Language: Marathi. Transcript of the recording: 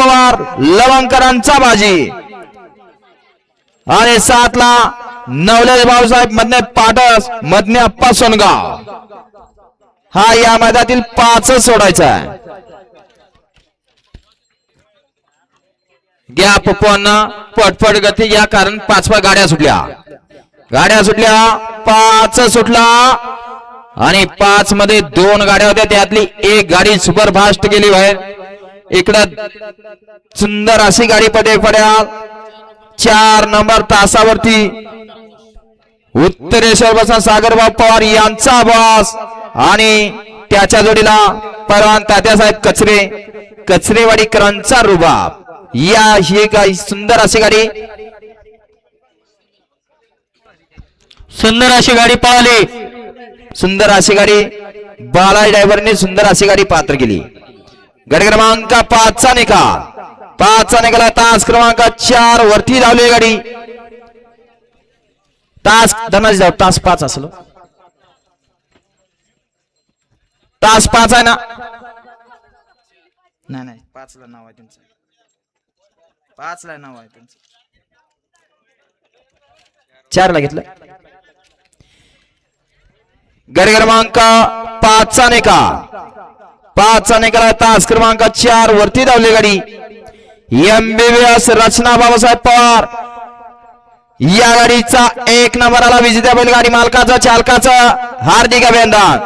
पवार लवंकरांचा बाजी आणि 7 ला नवलेश भाऊसाहेब मधने पाटस मधने अप्पा सोनगाव हा या मैदानातील 5 सोडायचा आहे. गॅप पुन्हा पटपट गती घ्या कारण 5 गाड्या सुटल्या 5 सुटला आणि 5 मध्ये 2 गाड्या होत्या त्यातली एक गाडी सुपरफास्ट गेली बाहेर. इकडं सुंदर अशी गाडी पड्या 4 नंबर तासावरती उत्तरेश्वर बसा सागरबाब पवार यांचा बॉस आणि त्याच्या जोडीला परवान तात्यासाहेब कचरेवाडीकरांचा रुबाब. या ही काही सुंदर अशी गाडी पळाली सुंदर अशी गाडी बाला ड्रायव्हरने सुंदर अशी गाडी पात्र केली. गाडी क्रमांक 5 चा निकाल तास क्रमांक 4 वरती धावली गाडी. तास 5 असलो तास 5 आहे ना नाही 5 ला नाव आहे त्यांचं 5 ला नाव आहे त्यांचं 4 ला घेतलं. गाडी क्रमांक 5 चा निकाल तास क्रमांक 4 वरती धावली गाडी. MBBS रचना बाबासाहेब पवार या गाडीचा 1 नंबर आला. विजेत्या बैलगाडी मालकाचा चालकाचा हार्दिक अभिनंदन.